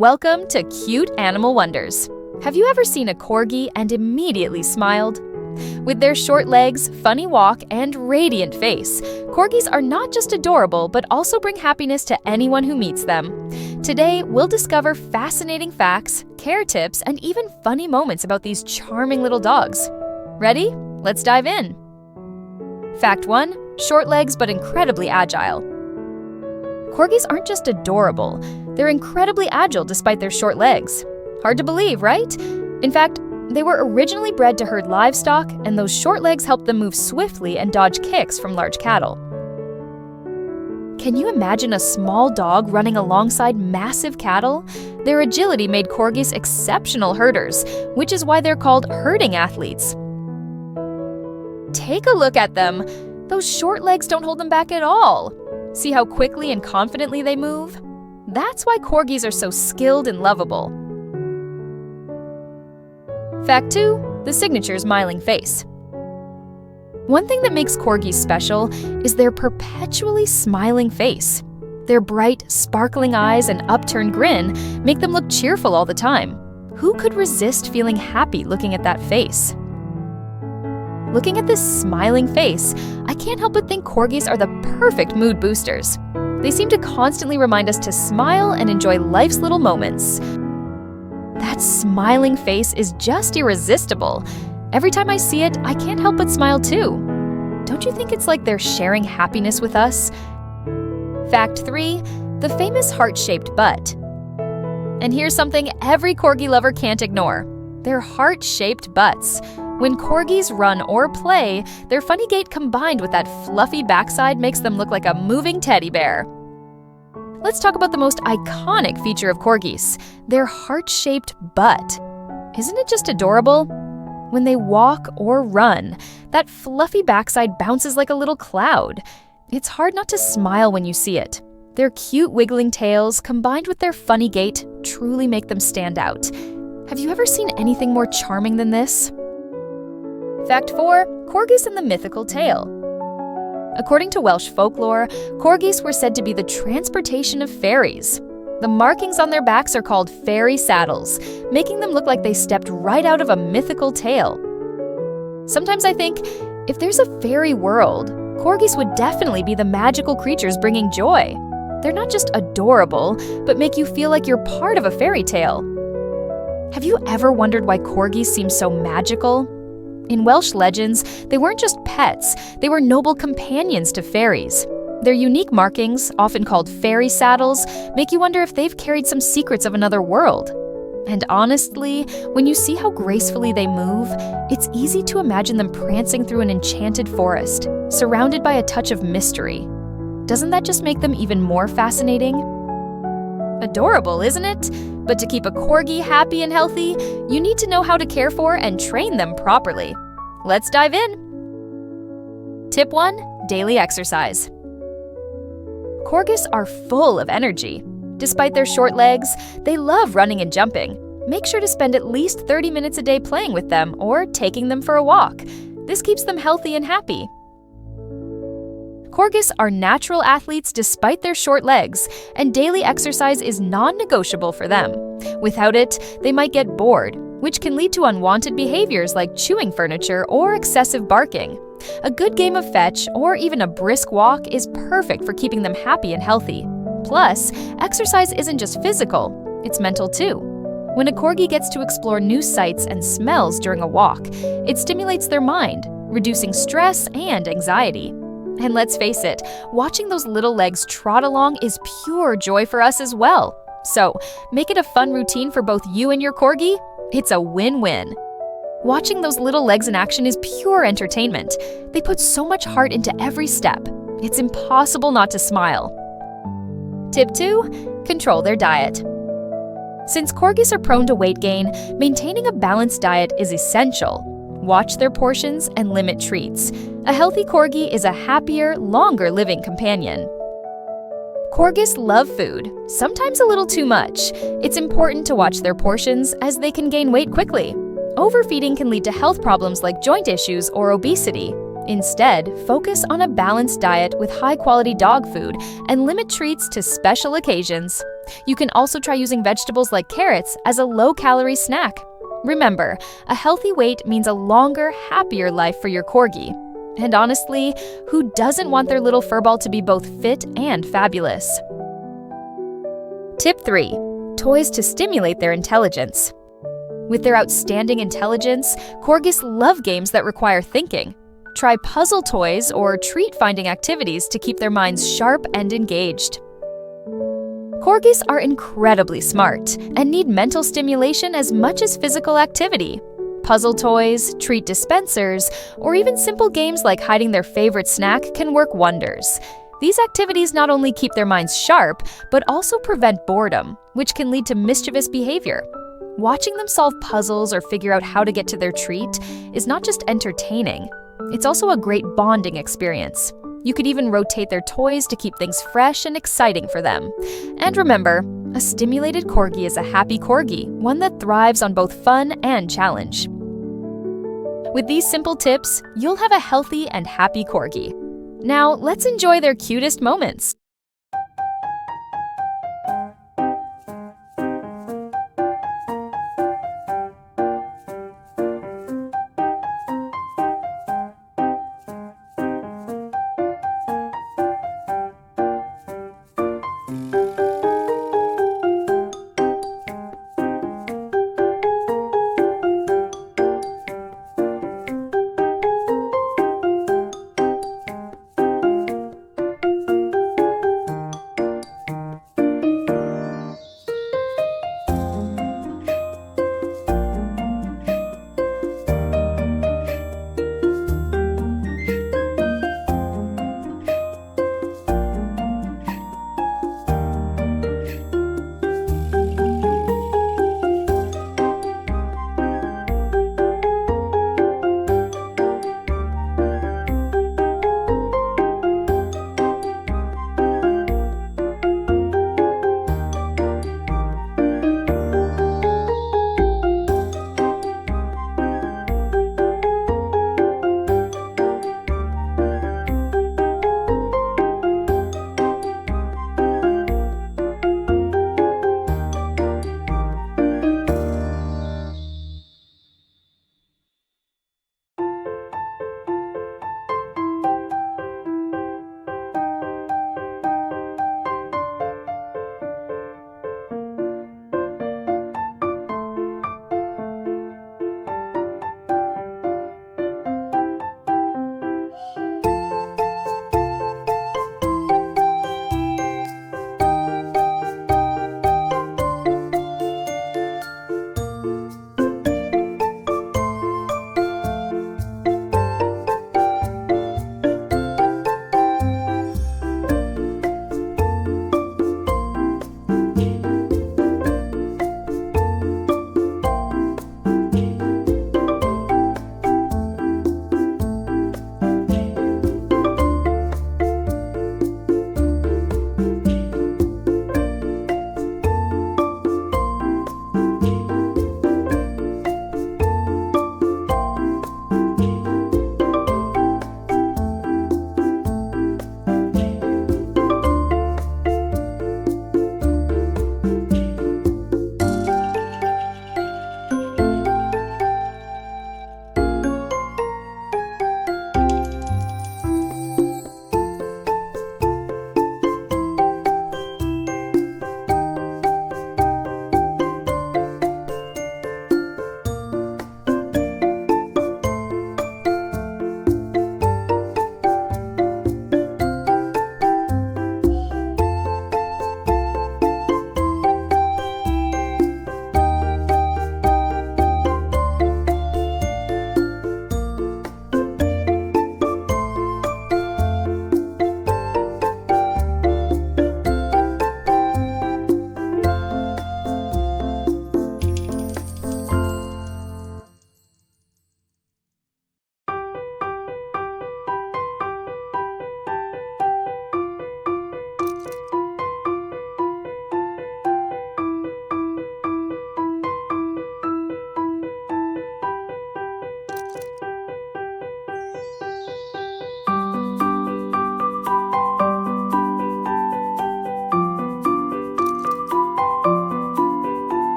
Welcome to Cute Animal Wonders. Have you ever seen a Corgi and immediately smiled? With their short legs, funny walk, and radiant face, Corgis are not just adorable but also bring happiness to anyone who meets them. Today, we'll discover fascinating facts, care tips, and even funny moments about these charming little dogs. Ready? Let's dive in. Fact 1. Short legs but incredibly agile. Corgis aren't just adorable, they're incredibly agile despite their short legs. Hard to believe, right? In fact, they were originally bred to herd livestock, and those short legs helped them move swiftly and dodge kicks from large cattle. Can you imagine a small dog running alongside massive cattle? Their agility made Corgis exceptional herders, which is why they're called herding athletes. Take a look at them. Those short legs don't hold them back at all. See how quickly and confidently they move? That's why Corgis are so skilled and lovable. Fact 2. The signature smiling face. One thing that makes Corgis special is their perpetually smiling face. Their bright, sparkling eyes and upturned grin make them look cheerful all the time. Who could resist feeling happy looking at that face? Looking at this smiling face, I can't help but think Corgis are the perfect mood boosters. They seem to constantly remind us to smile and enjoy life's little moments. That smiling face is just irresistible. Every time I see it, I can't help but smile too. Don't you think it's like they're sharing happiness with us? Fact 3. The famous heart-shaped butt. And here's something every Corgi lover can't ignore. Their heart-shaped butts. When Corgis run or play, their funny gait combined with that fluffy backside makes them look like a moving teddy bear. Let's talk about the most iconic feature of Corgis, their heart-shaped butt. Isn't it just adorable? When they walk or run, that fluffy backside bounces like a little cloud. It's hard not to smile when you see it. Their cute wiggling tails, combined with their funny gait, truly make them stand out. Have you ever seen anything more charming than this? Fact 4. Corgis and the mythical tail. According to Welsh folklore, Corgis were said to be the transportation of fairies. The markings on their backs are called fairy saddles, making them look like they stepped right out of a mythical tale. Sometimes I think, if there's a fairy world, Corgis would definitely be the magical creatures bringing joy. They're not just adorable, but make you feel like you're part of a fairy tale. Have you ever wondered why Corgis seem so magical? In Welsh legends, they weren't just pets, they were noble companions to fairies. Their unique markings, often called fairy saddles, make you wonder if they've carried some secrets of another world. And honestly, when you see how gracefully they move, it's easy to imagine them prancing through an enchanted forest, surrounded by a touch of mystery. Doesn't that just make them even more fascinating? Adorable, isn't it? But to keep a Corgi happy and healthy, you need to know how to care for and train them properly. Let's dive in. Tip 1. Daily exercise. Corgis are full of energy. Despite their short legs, they love running and jumping. Make sure to spend at least 30 minutes a day playing with them or taking them for a walk. This keeps them healthy and happy. Corgis are natural athletes despite their short legs, and daily exercise is non-negotiable for them. Without it, they might get bored, which can lead to unwanted behaviors like chewing furniture or excessive barking. A good game of fetch or even a brisk walk is perfect for keeping them happy and healthy. Plus, exercise isn't just physical, it's mental too. When a Corgi gets to explore new sights and smells during a walk, it stimulates their mind, reducing stress and anxiety. And let's face it, watching those little legs trot along is pure joy for us as well. So, make it a fun routine for both you and your Corgi. It's a win-win. Watching those little legs in action is pure entertainment. They put so much heart into every step. It's impossible not to smile. Tip 2. Control their diet. Since Corgis are prone to weight gain, maintaining a balanced diet is essential. Watch their portions and limit treats. A healthy Corgi is a happier, longer-living companion. Corgis love food, sometimes a little too much. It's important to watch their portions as they can gain weight quickly. Overfeeding can lead to health problems like joint issues or obesity. Instead, focus on a balanced diet with high-quality dog food and limit treats to special occasions. You can also try using vegetables like carrots as a low-calorie snack. Remember, a healthy weight means a longer, happier life for your Corgi. And honestly, who doesn't want their little furball to be both fit and fabulous? Tip 3. Toys to stimulate their intelligence. With their outstanding intelligence, Corgis love games that require thinking. Try puzzle toys or treat-finding activities to keep their minds sharp and engaged. Corgis are incredibly smart and need mental stimulation as much as physical activity. Puzzle toys, treat dispensers, or even simple games like hiding their favorite snack can work wonders. These activities not only keep their minds sharp, but also prevent boredom, which can lead to mischievous behavior. Watching them solve puzzles or figure out how to get to their treat is not just entertaining, it's also a great bonding experience. You could even rotate their toys to keep things fresh and exciting for them. And remember, a stimulated Corgi is a happy Corgi, one that thrives on both fun and challenge. With these simple tips, you'll have a healthy and happy Corgi. Now, let's enjoy their cutest moments.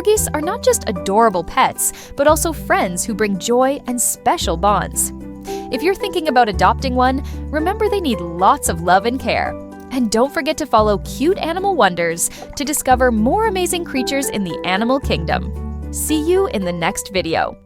Corgis are not just adorable pets, but also friends who bring joy and special bonds. If you're thinking about adopting one, remember they need lots of love and care. And don't forget to follow Cute Animal Wonders to discover more amazing creatures in the animal kingdom. See you in the next video.